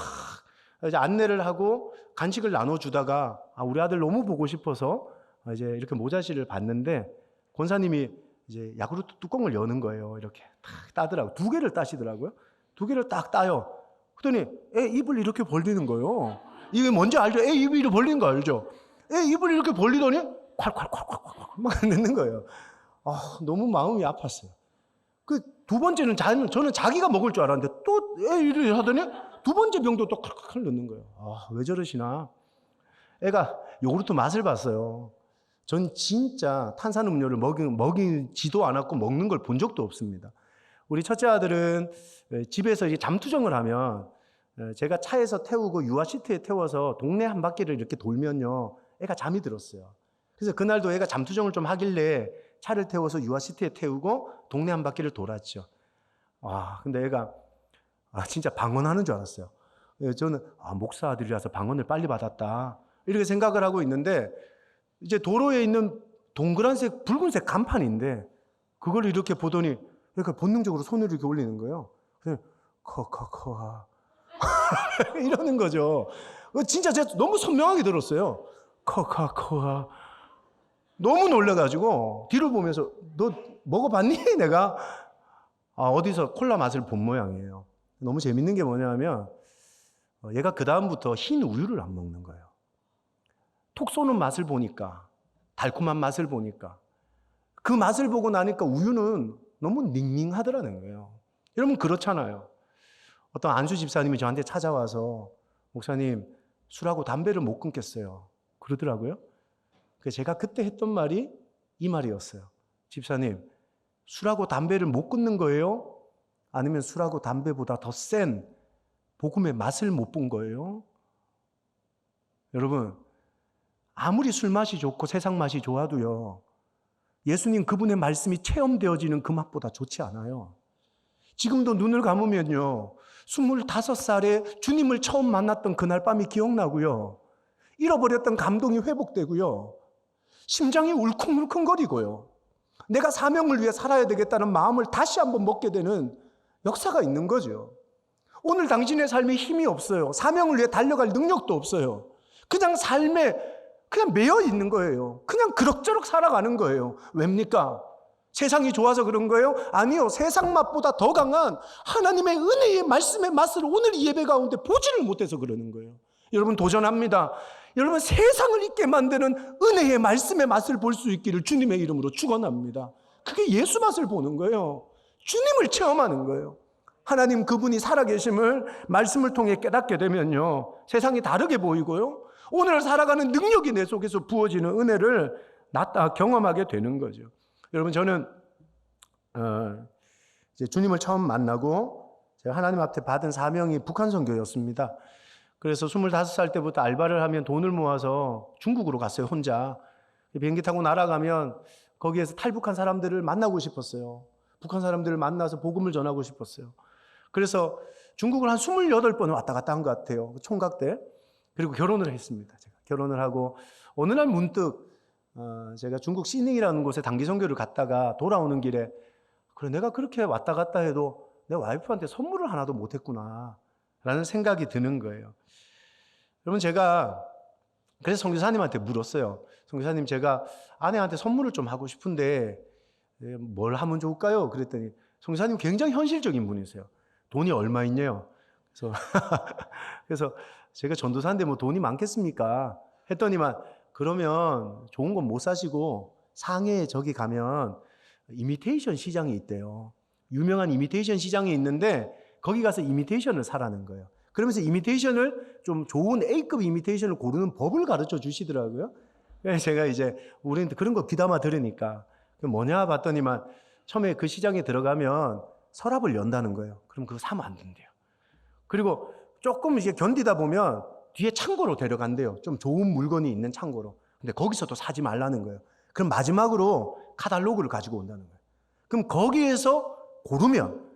이제 안내를 하고 간식을 나눠주다가 우리 아들 너무 보고 싶어서 이제 이렇게 모자실을 봤는데 권사님이 이제 야구르트 뚜껑을 여는 거예요. 이렇게 딱 따더라고요. 2개를 따시더라고요. 2개를 딱 따요. 그랬더니 애 입을 이렇게 벌리는 거예요. 이게 뭔지 알죠? 애 입을 이렇게 벌리는 거 알죠? 애 입을 이렇게 벌리더니 콸콸콸콸콸 막 넣는 거예요. 너무 마음이 아팠어요. 그 두 번째는 저는 자기가 먹을 줄 알았는데 또 애 이렇게 하더니 두 번째 병도 또 칼칼칼 넣는 거예요. 왜 저러시나? 애가 요구르트 맛을 봤어요. 전 진짜 탄산음료를 먹이지도 않았고 먹는 걸 본 적도 없습니다. 우리 첫째 아들은 집에서 이제 잠투정을 하면 제가 차에서 태우고 유아시트에 태워서 동네 한 바퀴를 이렇게 돌면요, 애가 잠이 들었어요. 그래서 그날도 애가 잠투정을 좀 하길래 차를 태워서 유아시트에 태우고 동네 한 바퀴를 돌았죠. 근데 애가 진짜 방언하는 줄 알았어요. 저는 목사 아들이라서 방언을 빨리 받았다 이렇게 생각을 하고 있는데 이제 도로에 있는 동그란색 붉은색 간판인데 그걸 이렇게 보더니 그러니까 본능적으로 손을 이렇게 올리는 거예요. 그래서 커커커 이러는 거죠. 진짜 제가 너무 선명하게 들었어요. 커커커. 너무 놀라가지고 뒤로 보면서 너 먹어봤니? 내가 어디서 콜라 맛을 본 모양이에요. 너무 재밌는 게 뭐냐면 얘가 그 다음부터 흰 우유를 안 먹는 거예요. 톡 쏘는 맛을 보니까, 달콤한 맛을 보니까, 그 맛을 보고 나니까 우유는 너무 닝닝하더라는 거예요. 여러분 그렇잖아요. 어떤 안수 집사님이 저한테 찾아와서 목사님 술하고 담배를 못 끊겠어요 그러더라고요. 그래서 제가 그때 했던 말이 이 말이었어요. 집사님, 술하고 담배를 못 끊는 거예요? 아니면 술하고 담배보다 더 센 복음의 맛을 못 본 거예요? 여러분, 아무리 술 맛이 좋고 세상 맛이 좋아도요, 예수님 그분의 말씀이 체험되어지는 그 맛보다 좋지 않아요. 지금도 눈을 감으면요, 25살에 주님을 처음 만났던 그날 밤이 기억나고요, 잃어버렸던 감동이 회복되고요, 심장이 울컥울컥거리고요, 내가 사명을 위해 살아야 되겠다는 마음을 다시 한번 먹게 되는 역사가 있는 거죠. 오늘 당신의 삶에 힘이 없어요. 사명을 위해 달려갈 능력도 없어요. 그냥 삶에 그냥 매여 있는 거예요. 그냥 그럭저럭 살아가는 거예요. 왜입니까? 세상이 좋아서 그런 거예요? 아니요. 세상 맛보다 더 강한 하나님의 은혜의 말씀의 맛을 오늘 이 예배 가운데 보지를 못해서 그러는 거예요. 여러분 도전합니다. 여러분 세상을 잊게 만드는 은혜의 말씀의 맛을 볼 수 있기를 주님의 이름으로 축원합니다. 그게 예수 맛을 보는 거예요. 주님을 체험하는 거예요. 하나님 그분이 살아계심을 말씀을 통해 깨닫게 되면요, 세상이 다르게 보이고요, 오늘 살아가는 능력이 내 속에서 부어지는 은혜를 경험하게 되는 거죠. 여러분 저는 이제 주님을 처음 만나고 제가 하나님 앞에 받은 사명이 북한 선교였습니다. 그래서 25살 때부터 알바를 하면 돈을 모아서 중국으로 갔어요. 혼자. 비행기 타고 날아가면 거기에서 탈북한 사람들을 만나고 싶었어요. 북한 사람들을 만나서 복음을 전하고 싶었어요. 그래서 중국을 한 28번 왔다 갔다 한 것 같아요. 총각 때. 그리고 결혼을 했습니다. 제가 결혼을 하고 어느 날 문득 제가 중국 시닝이라는 곳에 단기 선교를 갔다가 돌아오는 길에, 그래 내가 그렇게 왔다 갔다 해도 내 와이프한테 선물을 하나도 못 했구나 라는 생각이 드는 거예요. 여러분 제가 그래서 선교사님한테 물었어요. 선교사님, 제가 아내한테 선물을 좀 하고 싶은데 뭘 하면 좋을까요? 그랬더니 선교사님 굉장히 현실적인 분이세요. 돈이 얼마 있냐요? 그래서 제가 전도사인데 뭐 돈이 많겠습니까? 했더니만, 그러면 좋은 건 못 사시고 상해에 저기 가면 이미테이션 시장이 있대요. 유명한 이미테이션 시장이 있는데 거기 가서 이미테이션을 사라는 거예요. 그러면서 이미테이션을 좀 좋은 A급 이미테이션을 고르는 법을 가르쳐 주시더라고요. 그래서 제가 이제 우리는 그런 거 귀담아 들으니까 뭐냐 봤더니만, 처음에 그 시장에 들어가면 서랍을 연다는 거예요. 그럼 그거 사면 안 된대요. 그리고 조금 이제 견디다 보면 뒤에 창고로 데려간대요. 좀 좋은 물건이 있는 창고로. 근데 거기서도 사지 말라는 거예요. 그럼 마지막으로 카탈로그를 가지고 온다는 거예요. 그럼 거기에서 고르면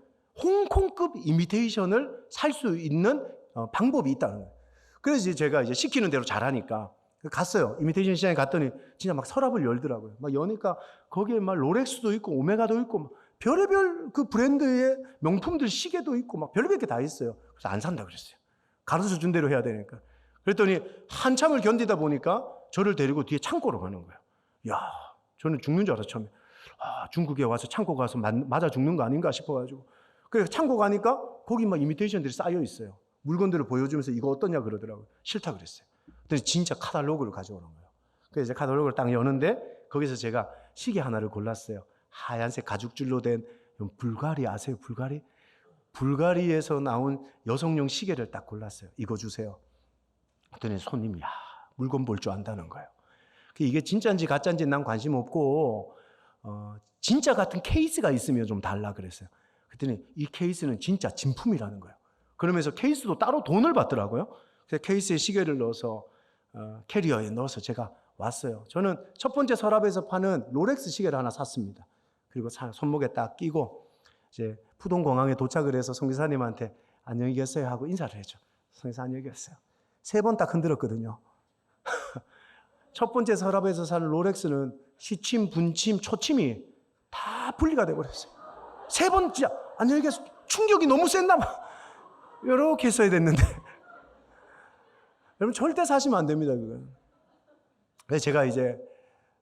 홍콩급 이미테이션을 살 수 있는 방법이 있다는 거예요. 그래서 제가 이제 시키는 대로 잘하니까 갔어요. 이미테이션 시장에 갔더니 진짜 막 서랍을 열더라고요. 막 여니까 거기에 막 롤렉스도 있고 오메가도 있고 막 별의별 그 브랜드의 명품들 시계도 있고 막 별의별 게 다 있어요. 그래서 안 산다 그랬어요. 가르쳐 준 대로 해야 되니까. 그랬더니 한참을 견디다 보니까 저를 데리고 뒤에 창고로 가는 거예요. 야, 저는 죽는 줄 알았어요, 처음에. 중국에 와서 창고 가서 맞아 죽는 거 아닌가 싶어가지고. 그래서 창고 가니까 거기 막 이미테이션들이 쌓여 있어요. 물건들을 보여주면서 이거 어떠냐 그러더라고요. 싫다 그랬어요. 그랬더니 진짜 카탈로그를 가져오는 거예요. 그래서 이제 카탈로그를 딱 여는데 거기서 제가 시계 하나를 골랐어요. 하얀색 가죽줄로 된 불가리 아세요? 불가리? 불가리에서 나온 여성용 시계를 딱 골랐어요. 이거 주세요. 그랬더니 손님이 물건 볼 줄 안다는 거예요. 이게 진짜인지 가짜인지 난 관심 없고 진짜 같은 케이스가 있으면 좀 달라 그랬어요. 그랬더니 이 케이스는 진짜 진품이라는 거예요. 그러면서 케이스도 따로 돈을 받더라고요. 그래서 케이스에 시계를 넣어서 캐리어에 넣어서 제가 왔어요. 저는 첫 번째 서랍에서 파는 롤렉스 시계를 하나 샀습니다. 그리고 손목에 딱 끼고 이제 푸동공항에 도착을 해서 선교사님한테 안녕히 계세요 하고 인사를 했죠. 선교사 안녕히 계세요. 3번 딱 흔들었거든요. 첫 번째 서랍에서 사는 롤렉스는 시침, 분침, 초침이 다 분리가 돼버렸어요. 3번 진짜 안녕히 계세요. 충격이 너무 셌나 봐. 이렇게 써야 됐는데. 여러분 절대 사시면 안 됩니다, 그건. 그래서 제가 이제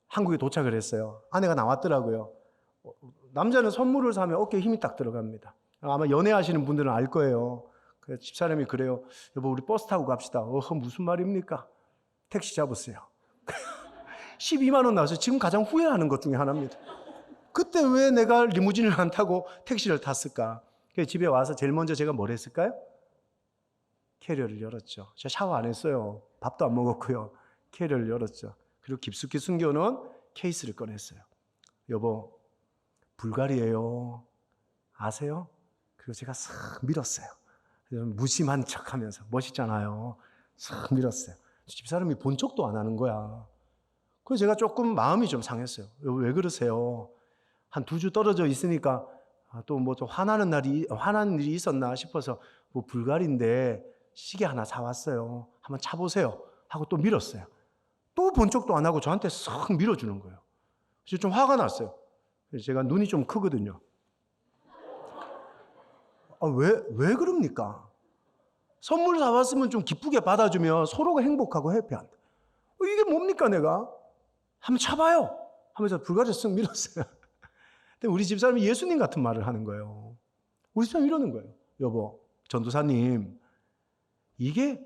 한국에 도착을 했어요. 아내가 나왔더라고요. 남자는 선물을 사면 어깨에 힘이 딱 들어갑니다. 아마 연애하시는 분들은 알 거예요. 집사람이 그래요. 여보, 우리 버스 타고 갑시다. 무슨 말입니까? 택시 잡으세요. 12만 원 나와서 지금 가장 후회하는 것 중에 하나입니다. 그때 왜 내가 리무진을 안 타고 택시를 탔을까? 집에 와서 제일 먼저 제가 뭘 했을까요? 캐리어를 열었죠. 제가 샤워 안 했어요. 밥도 안 먹었고요. 캐리어를 열었죠. 그리고 깊숙이 숨겨놓은 케이스를 꺼냈어요. 여보, 불가리예요. 아세요? 그리고 제가 싹 밀었어요. 무심한 척하면서 멋있잖아요. 싹 밀었어요. 집사람이 본 척도 안 하는 거야. 그래서 제가 조금 마음이 좀 상했어요. 왜 그러세요? 한 2주 떨어져 있으니까 또 뭐 좀 화나는 일이 있었나 싶어서 뭐 불가리인데 시계 하나 사왔어요. 한번 차보세요. 하고 또 밀었어요. 또 본 척도 안 하고 저한테 싹 밀어주는 거예요. 그래서 좀 화가 났어요. 그래서 제가 눈이 좀 크거든요. 왜 그럽니까? 선물 사왔으면 좀 기쁘게 받아주면 서로가 행복하고 해피한다. 이게 뭡니까 내가? 한번 차봐요. 하면서 불가리를 쓱 밀었어요. 근데 우리 집사람이 예수님 같은 말을 하는 거예요. 우리 집사람이 이러는 거예요. 여보, 전도사님, 이게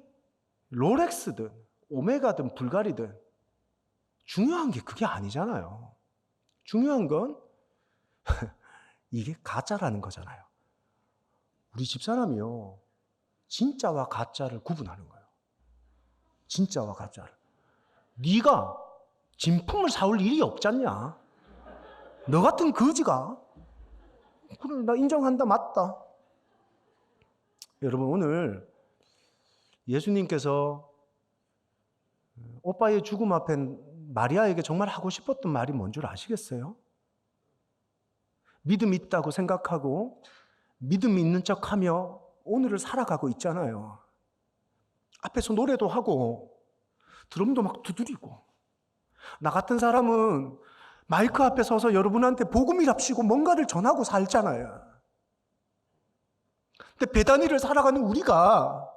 롤렉스든 오메가든 불가리든 중요한 게 그게 아니잖아요. 중요한 건 이게 가짜라는 거잖아요. 우리 집사람이요, 진짜와 가짜를 구분하는 거예요. 진짜와 가짜를. 네가 진품을 사올 일이 없잖냐? 너 같은 거지가? 그래, 나 인정한다, 맞다. 여러분, 오늘 예수님께서 오빠의 죽음 앞에 마리아에게 정말 하고 싶었던 말이 뭔 줄 아시겠어요? 믿음이 있다고 생각하고 믿음이 있는 척하며 오늘을 살아가고 있잖아요. 앞에서 노래도 하고 드럼도 막 두드리고. 나 같은 사람은 마이크 앞에 서서 여러분한테 복음이랍시고 뭔가를 전하고 살잖아요. 근데 배단위를 살아가는 우리가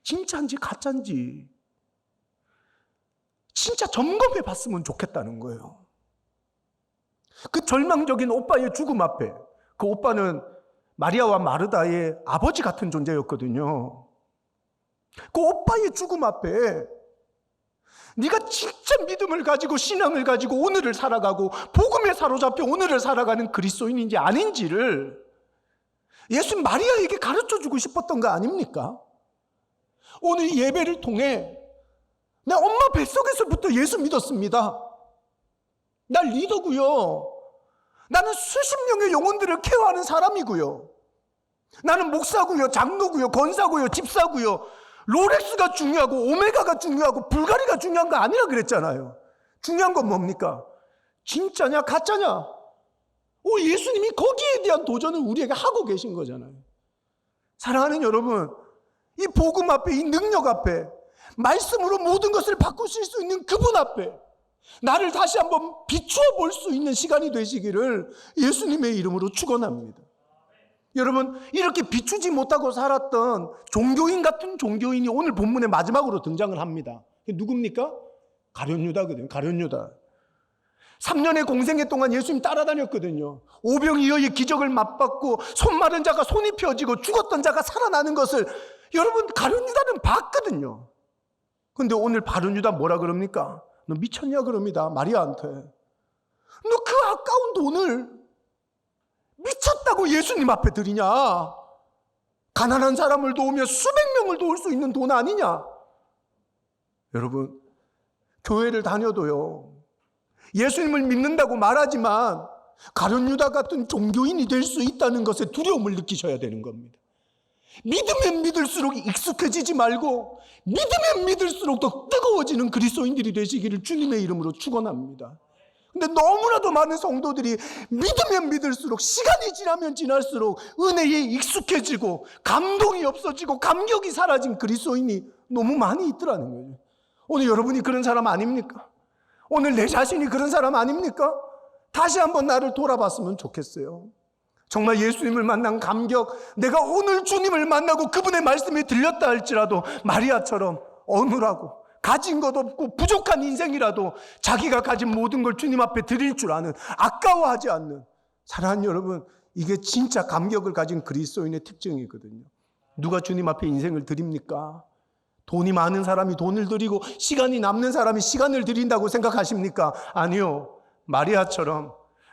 진짜인지 가짜인지 진짜 점검해 봤으면 좋겠다는 거예요. 그 절망적인 오빠의 죽음 앞에, 그 오빠는 마리아와 마르다의 아버지 같은 존재였거든요. 그 오빠의 죽음 앞에 네가 진짜 믿음을 가지고 신앙을 가지고 오늘을 살아가고 복음에 사로잡혀 오늘을 살아가는 그리스도인인지 아닌지를 예수님 마리아에게 가르쳐주고 싶었던 거 아닙니까? 오늘 이 예배를 통해 내 엄마 뱃속에서부터 예수 믿었습니다. 난 리더고요. 나는 수십 명의 영혼들을 케어하는 사람이고요. 나는 목사고요, 장로고요, 권사고요, 집사고요. 롤렉스가 중요하고 오메가가 중요하고 불가리가 중요한 거 아니라 그랬잖아요. 중요한 건 뭡니까? 진짜냐 가짜냐? 예수님이 거기에 대한 도전을 우리에게 하고 계신 거잖아요. 사랑하는 여러분, 이 복음 앞에, 이 능력 앞에, 말씀으로 모든 것을 바꾸실 수 있는 그분 앞에 나를 다시 한번 비추어 볼 수 있는 시간이 되시기를 예수님의 이름으로 축원합니다. 여러분, 이렇게 비추지 못하고 살았던 종교인 같은 종교인이 오늘 본문의 마지막으로 등장을 합니다. 누굽니까? 가룟유다거든요. 가룟유다. 3년의 공생애 동안 예수님 따라다녔거든요. 오병이어의 기적을 맛봤고 손 마른 자가 손이 펴지고 죽었던 자가 살아나는 것을 여러분 가룟유다는 봤거든요. 근데 오늘 가룟유다 뭐라 그럽니까? 너 미쳤냐 그럽니다. 마리아한테. 너 그 아까운 돈을 미쳤다고 예수님 앞에 드리냐? 가난한 사람을 도우며 수백 명을 도울 수 있는 돈 아니냐? 여러분, 교회를 다녀도요, 예수님을 믿는다고 말하지만 가룟유다 같은 종교인이 될 수 있다는 것에 두려움을 느끼셔야 되는 겁니다. 믿으면 믿을수록 익숙해지지 말고 믿으면 믿을수록 더 뜨거워지는 그리스도인들이 되시기를 주님의 이름으로 축원합니다. 근데 너무나도 많은 성도들이 믿으면 믿을수록 시간이 지나면 지날수록 은혜에 익숙해지고 감동이 없어지고 감격이 사라진 그리스도인이 너무 많이 있더라는 거예요. 오늘 여러분이 그런 사람 아닙니까? 오늘 내 자신이 그런 사람 아닙니까? 다시 한번 나를 돌아봤으면 좋겠어요. 정말 예수님을 만난 감격, 내가 오늘 주님을 만나고 그분의 말씀이 들렸다 할지라도 마리아처럼 어눌하고 가진 것 없고 부족한 인생이라도 자기가 가진 모든 걸 주님 앞에 드릴 줄 아는, 아까워하지 않는, 사랑하는 여러분, 이게 진짜 감격을 가진 그리스도인의 특징이거든요. 누가 주님 앞에 인생을 드립니까? 돈이 많은 사람이 돈을 드리고 시간이 남는 사람이 시간을 드린다고 생각하십니까? 아니요. 마리아처럼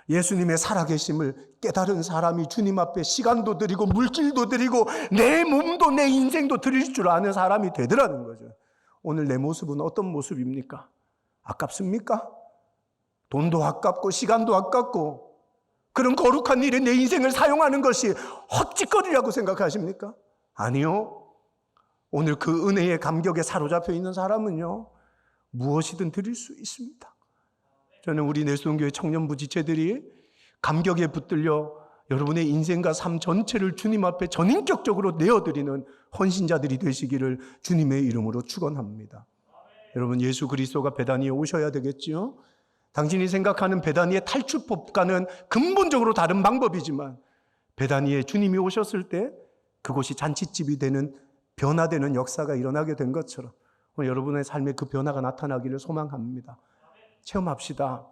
예수님의 살아계심을 깨달은 사람이 주님 앞에 시간도 드리고 물질도 드리고 내 몸도 내 인생도 드릴 줄 아는 사람이 되더라는 거죠. 오늘 내 모습은 어떤 모습입니까? 아깝습니까? 돈도 아깝고 시간도 아깝고 그런 거룩한 일에 내 인생을 사용하는 것이 헛짓거리라고 생각하십니까? 아니요. 오늘 그 은혜의 감격에 사로잡혀 있는 사람은요, 무엇이든 드릴 수 있습니다. 저는 우리 내수동교회 청년부 지체들이 감격에 붙들려 여러분의 인생과 삶 전체를 주님 앞에 전인격적으로 내어드리는 헌신자들이 되시기를 주님의 이름으로 축원합니다. 여러분, 예수 그리스도가 베다니에 오셔야 되겠지요. 당신이 생각하는 베다니의 탈출법과는 근본적으로 다른 방법이지만 베다니에 주님이 오셨을 때 그곳이 잔치집이 되는, 변화되는 역사가 일어나게 된 것처럼 오늘 여러분의 삶에 그 변화가 나타나기를 소망합니다. 체험합시다.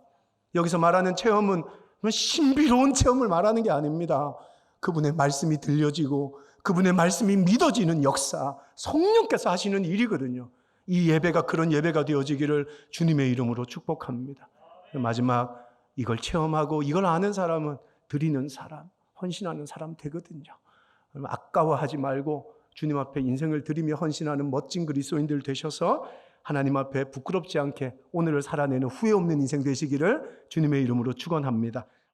여기서 말하는 체험은 신비로운 체험을 말하는 게 아닙니다. 그분의 말씀이 들려지고 그분의 말씀이 믿어지는 역사, 성령께서 하시는 일이거든요. 이 예배가 그런 예배가 되어지기를 주님의 이름으로 축복합니다. 마지막, 이걸 체험하고 이걸 아는 사람은 드리는 사람, 헌신하는 사람 되거든요. 아까워하지 말고 주님 앞에 인생을 드리며 헌신하는 멋진 그리스도인들 되셔서 하나님 앞에 부끄럽지 않게 오늘을 살아내는 후회 없는 인생 되시기를 주님의 이름으로 축원합니다.